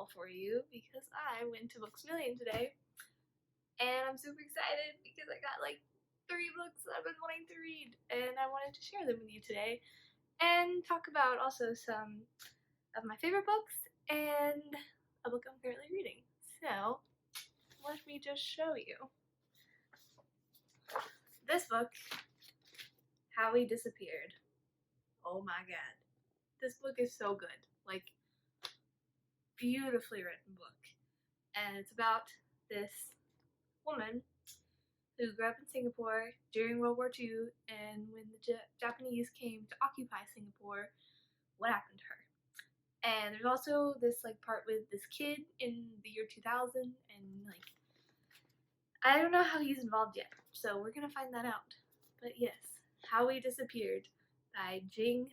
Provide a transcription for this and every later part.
haul for you because I went to Books A Million today and I'm super excited because I got like 3 books that I've been wanting to read and I wanted to share them with you today and talk about also some of my favorite books and a book I'm currently reading. So let me just show you. This book, How We Disappeared. Oh my god. This book is so good. Like, beautifully written book. And it's about this woman who grew up in Singapore during World War II, and when the Japanese came to occupy Singapore, what happened to her. And there's also this like part with this kid in the year 2000, and like I don't know how he's involved yet, so we're gonna find that out. But yes, How We Disappeared by Jing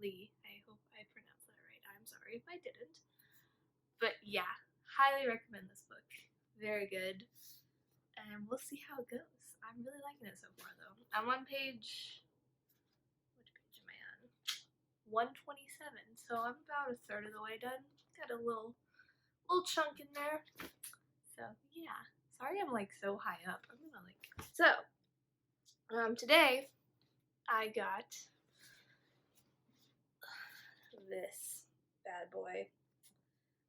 Lee. I hope I pronounced that right. I'm sorry if I didn't. But yeah, highly recommend this book. Very good. And we'll see how it goes. I'm really liking it so far though. I'm on page, which page am I on? 127, so I'm about a third of the way done. Got a little chunk in there. So yeah, sorry I'm like so high up. I'm gonna like, so today I got this bad boy,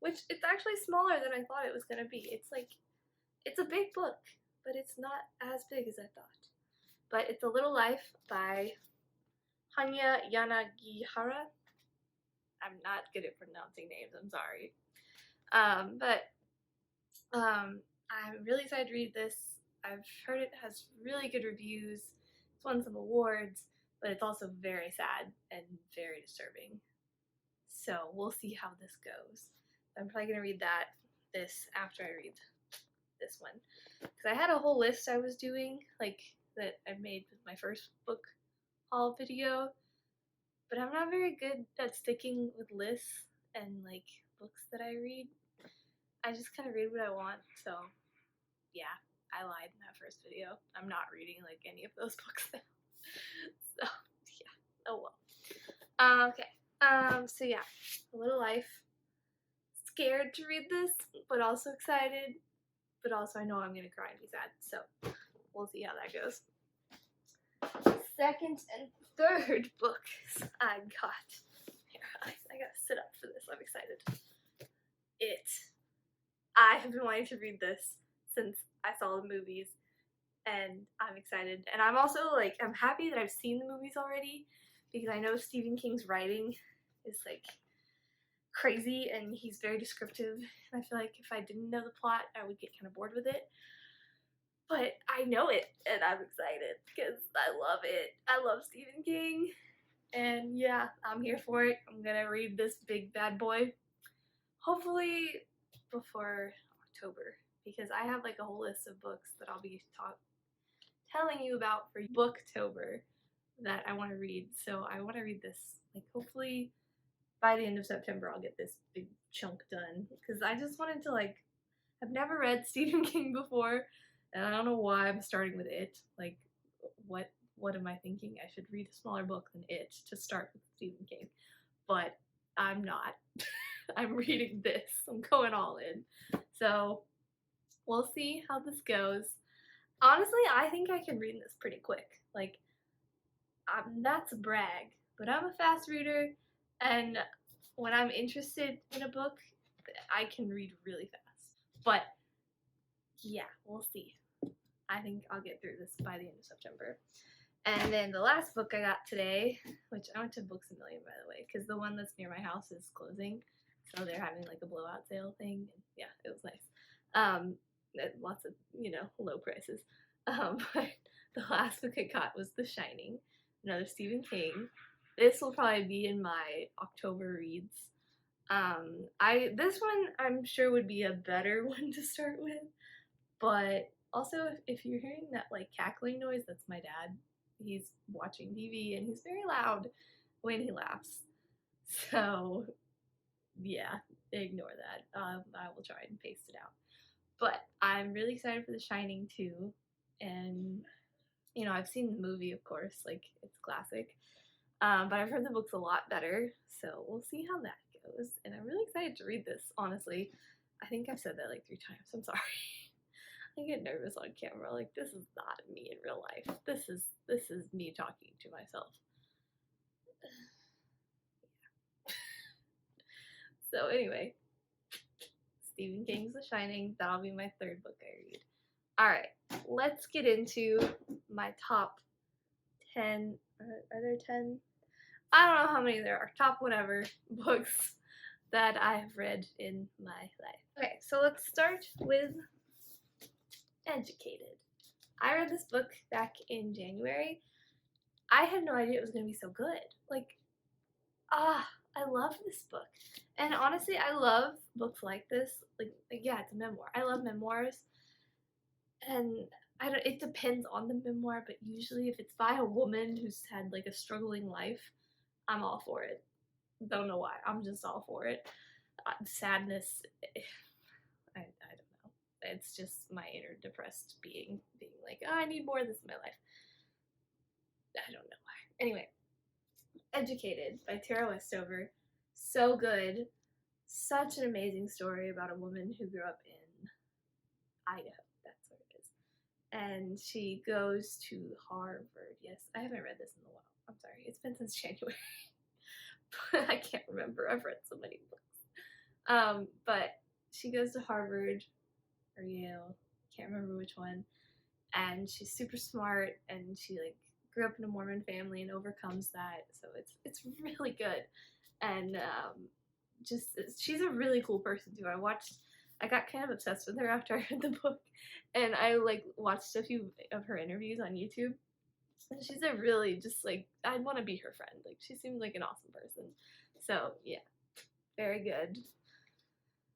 which it's actually smaller than I thought it was gonna be. It's like, it's a big book, but it's not as big as I thought. But it's A Little Life by Hanya Yanagihara. I'm not good at pronouncing names, I'm sorry. I'm really excited to read this. I've heard it has really good reviews. It's won some awards, but it's also very sad and very disturbing. So we'll see how this goes. I'm probably gonna read this after I read this one, because I had a whole list I was doing, like that I made with my first book haul video, but I'm not very good at sticking with lists and like books that I read. I just kind of read what I want, so yeah, I lied in that first video. I'm not reading like any of those books now. So yeah, oh well. Okay, so yeah, A Little Life. Scared to read this, but also excited, but also I know I'm gonna cry and be sad, so we'll see how that goes. Second and third books I got. Here, I gotta sit up for this. I'm excited. I have been wanting to read this since I saw the movies, and I'm excited. And I'm also like, I'm happy that I've seen the movies already, because I know Stephen King's writing is like crazy and he's very descriptive, and I feel like if I didn't know the plot I would get kind of bored with it. But I know it, and I'm excited because I love it. I love Stephen King, and yeah, I'm here for it. I'm gonna read this big bad boy, hopefully before October, because I have like a whole list of books that I'll be telling you about for Booktober that I want to read. So I want to read this, like hopefully by the end of September I'll get this big chunk done, because I just wanted to like, I've never read Stephen King before, and I don't know why I'm starting with it. Like, what am I thinking? I should read a smaller book than it to start with Stephen King. But I'm not. I'm reading this. I'm going all in. So we'll see how this goes. Honestly, I think I can read this pretty quick. Like, that's a brag, but I'm a fast reader, and when I'm interested in a book, I can read really fast. But yeah, we'll see. I think I'll get through this by the end of September. And then the last book I got today, which I went to Books A Million, by the way, because the one that's near my house is closing, so they're having like a blowout sale thing. And yeah, it was nice. Lots of, low prices. But the last book I got was The Shining, another Stephen King. This will probably be in my October reads. This one I'm sure would be a better one to start with, but also if you're hearing that like cackling noise, that's my dad. He's watching TV and he's very loud when he laughs. So yeah, ignore that. I will try and paste it out. But I'm really excited for The Shining too, and I've seen the movie, of course, like it's classic. But I've heard the book's a lot better, so we'll see how that those, and I'm really excited to read this, honestly. I think I've said that like 3 times. I'm sorry. I get nervous on camera. Like, this is not me in real life. This is me talking to myself. So anyway, Stephen King's The Shining. That'll be my 3rd book I read. Alright, let's get into my top 10. Are there 10? I don't know how many there are. Top whatever books that I have read in my life. Okay, so let's start with Educated. I read this book back in January. I had no idea it was going to be so good. Like, I love this book. And honestly, I love books like this. Like yeah, it's a memoir. I love memoirs. And it depends on the memoir, but usually if it's by a woman who's had like a struggling life, I'm all for it. Don't know why. I'm just all for it. Sadness, I don't know. It's just my inner depressed being like, oh, I need more of this in my life. I don't know why. Anyway, Educated by Tara Westover. So good. Such an amazing story about a woman who grew up in Idaho. That's where it is. And she goes to Harvard. Yes, I haven't read this in a while. I'm sorry. It's been since January. But I can't remember. I've read so many books. But she goes to Harvard or Yale. Can't remember which one. And she's super smart, and she like grew up in a Mormon family and overcomes that. So it's really good. And she's a really cool person too. I got kind of obsessed with her after I read the book, and I like watched a few of her interviews on YouTube. And she's a really just like, I'd want to be her friend. Like, she seems like an awesome person. So yeah, very good.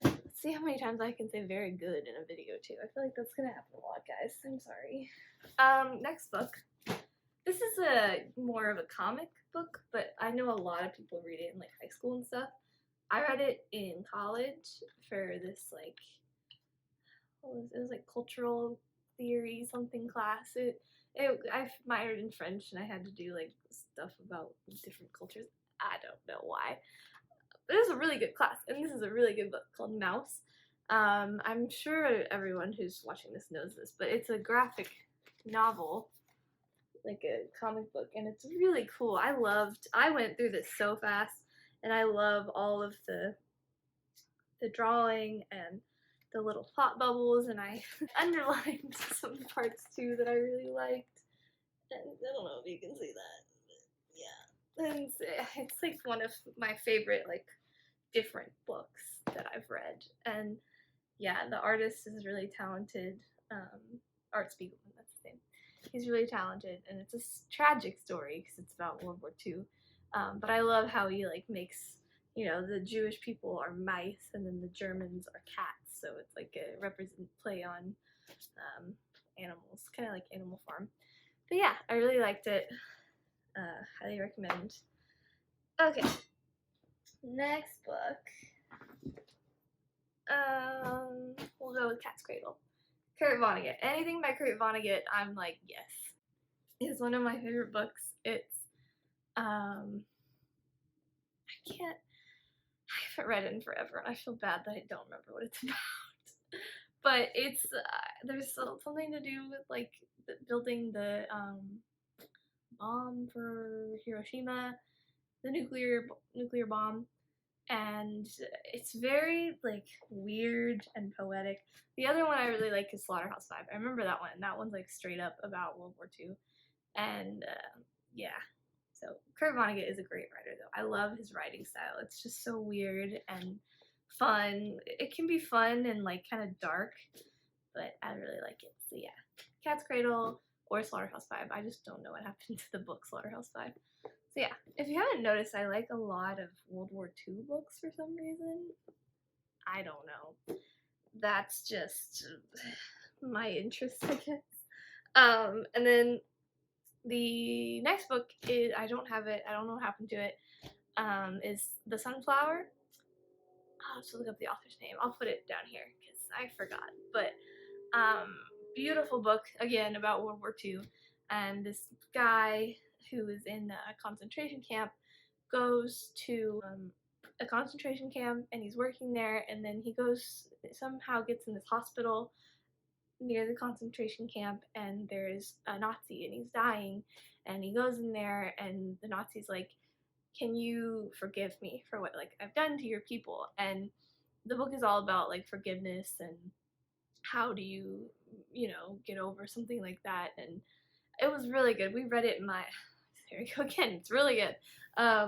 Let's see how many times I can say very good in a video too. I feel like that's gonna happen a lot, guys. I'm sorry. Next book. This is more of a comic book, but I know a lot of people read it in like high school and stuff. I read it in college for this like, it was like cultural theory something class. I minored in French, and I had to do like stuff about different cultures. I don't know why, but it was a really good class, and this is a really good book called Mouse. I'm sure everyone who's watching this knows this, but it's a graphic novel, like a comic book, and it's really cool. I went through this so fast, and I love all of the drawing and the little thought bubbles, and I underlined some parts too that I really liked. And I don't know if you can see that. Yeah. And it's like one of my favorite like different books that I've read. And yeah, the artist is really talented. Art Spiegelman, that's his name. He's really talented, and it's a tragic story because it's about World War II. But I love how he like makes, you know, the Jewish people are mice, and then the Germans are cats. So it's like a play on animals, kind of like Animal Farm. But yeah, I really liked it. Highly recommend. Okay, next book. We'll go with Cat's Cradle. Kurt Vonnegut. Anything by Kurt Vonnegut, I'm like, yes. It's one of my favorite books. It's I haven't read it in forever, and I feel bad that I don't remember what it's about. But it's there's something to do with like building the bomb for Hiroshima, the nuclear bomb, and it's very like weird and poetic. The other one I really like is Slaughterhouse-Five. I remember that one. That one's like straight up about World War II, and yeah. So Kurt Vonnegut is a great writer, though. I love his writing style. It's just so weird and fun. It can be fun and like kind of dark, but I really like it. So yeah, Cat's Cradle or Slaughterhouse-Five. I just don't know what happened to the book Slaughterhouse-Five. So yeah, if you haven't noticed, I like a lot of World War II books for some reason. I don't know. That's just my interest, I guess. And then the next book is, I don't have it, I don't know what happened to it, is The Sunflower. I'll have to look up the author's name. I'll put it down here because I forgot. But beautiful book, again, about World War II. And this guy who is in a concentration camp goes to a concentration camp and he's working there, and then he somehow gets in this hospital near the concentration camp, and there's a Nazi and he's dying, and he goes in there and the Nazi's like, can you forgive me for what like I've done to your people? And the book is all about like forgiveness and how do you get over something like that. And it was really good. We read it in my here we go again, it's really good.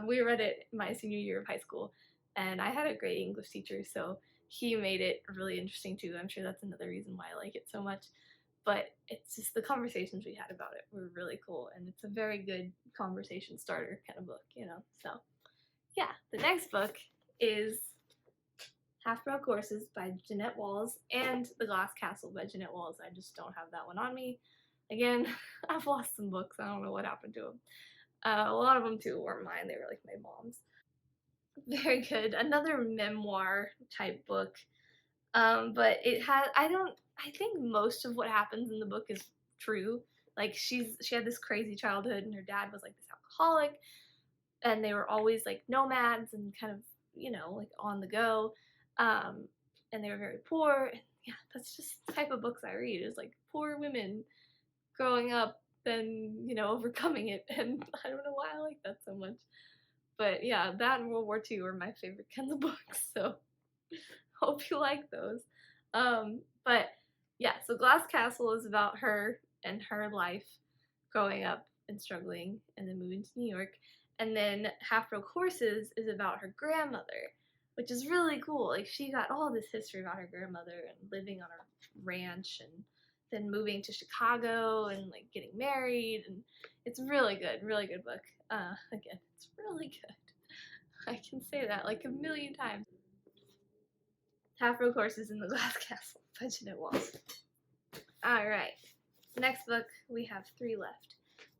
We read it my senior year of high school, and I had a great English teacher, so he made it really interesting too. I'm sure that's another reason why I like it so much. But it's just the conversations we had about it were really cool, and it's a very good conversation starter kind of book. So yeah, the next book is Half Broke Horses by Jeanette Walls and The Glass Castle by Jeanette Walls. I just don't have that one on me. Again, I've lost some books. I don't know what happened to them. A lot of them too weren't mine. They were like my mom's. Very good. Another memoir type book. But it has I think most of what happens in the book is true. Like she had this crazy childhood and her dad was like this alcoholic, and they were always like nomads and kind of, like on the go. And they were very poor. And yeah, that's just the type of books I read, is like poor women growing up and, overcoming it. And I don't know why I like that so much. But yeah, that and World War II are my favorite kinds of books, so hope you like those. But yeah, so Glass Castle is about her and her life growing up and struggling and then moving to New York. And then Half Broke Horses is about her grandmother, which is really cool. Like, she got all this history about her grandmother and living on her ranch and then moving to Chicago and like getting married, and it's really good book. Again, it's really good. I can say that like a million times. Half Broke Horses in the Glass Castle by Jeanette Walls. Alright, next book, we have 3 left,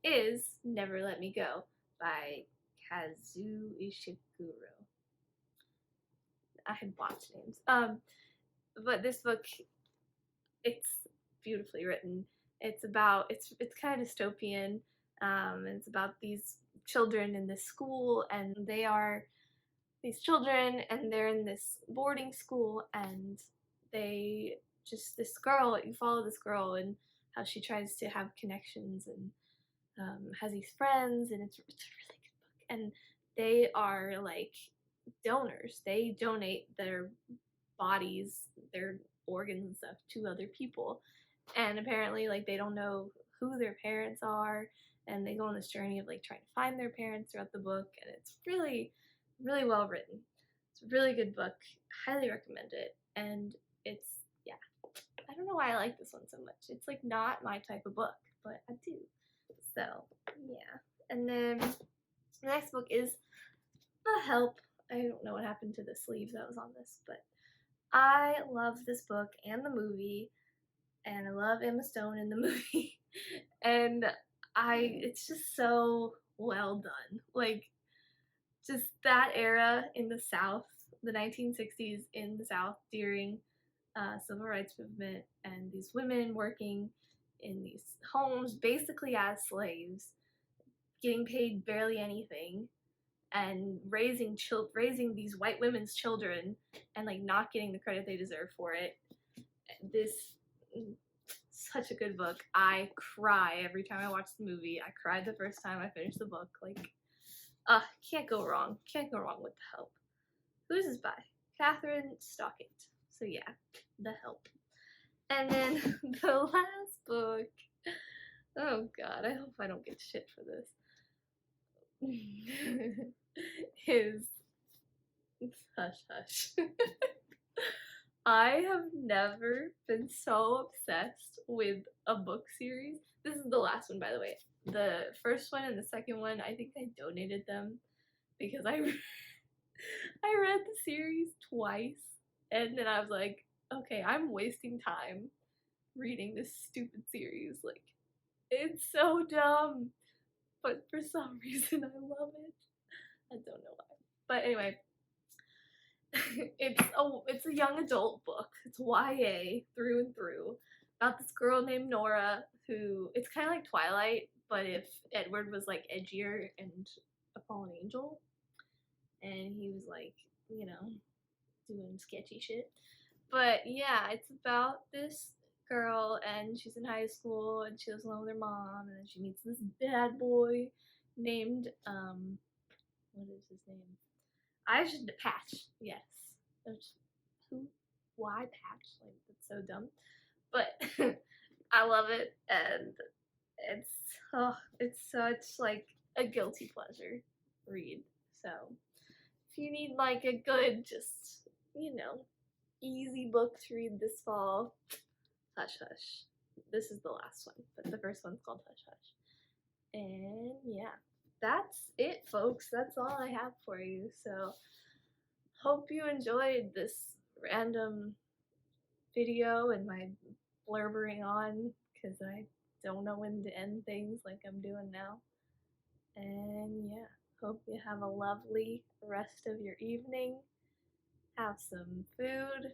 is Never Let Me Go by Kazuo Ishiguro. I had botched names. But this book, it's beautifully written. It's kind of dystopian. It's about these children in this school, and they are these children, and they're in this boarding school, and this girl, you follow this girl and how she tries to have connections and has these friends, and it's a really good book. And they are like donors. They donate their bodies, their organs and stuff to other people. And apparently, like, they don't know who their parents are, and they go on this journey of like trying to find their parents throughout the book, and it's really, really well written. It's a really good book. Highly recommend it. And it's, yeah, I don't know why I like this one so much. It's like not my type of book, but I do. So yeah. And then the next book is The Help. I don't know what happened to the sleeves that was on this, but I love this book and the movie, and I love Emma Stone in the movie. And it's just so well done. Like, just that era in the South, the 1960s in the South during civil rights movement, and these women working in these homes basically as slaves, getting paid barely anything, and raising these white women's children, and like not getting the credit they deserve for it. This such a good book. I cry every time I watch the movie. I cried the first time I finished the book. Like, can't go wrong. Can't go wrong with The Help. Who is this by? Catherine Stockett. So yeah, The Help. And then the last book. Oh god, I hope I don't get shit for this. Is Hush Hush. I have never been so obsessed with a book series. This is the last one, by the way. The first one and the second one, I think I donated them because I read the series twice, and then I was like, okay, I'm wasting time reading this stupid series. Like, it's so dumb, but for some reason I love it. I don't know why. But anyway, it's a young adult book. It's YA through and through, about this girl named Nora who, it's kind of like Twilight, but if Edward was like edgier and a fallen angel, and he was like you know, doing sketchy shit. But yeah, it's about this girl and she's in high school and she lives alone with her mom and then she meets this bad boy named what is his name? I should Patch. Yes. Who? Why Patch? Like that's so dumb. But I love it and it's such like a guilty pleasure read. So if you need like a good just easy book to read this fall, Hush Hush. This is the last one, but the first one's called Hush Hush. And yeah, that's it, folks. That's all I have for you. So hope you enjoyed this random video and my blurbering on because I don't know when to end things like I'm doing now. And yeah, hope you have a lovely rest of your evening. Have some food,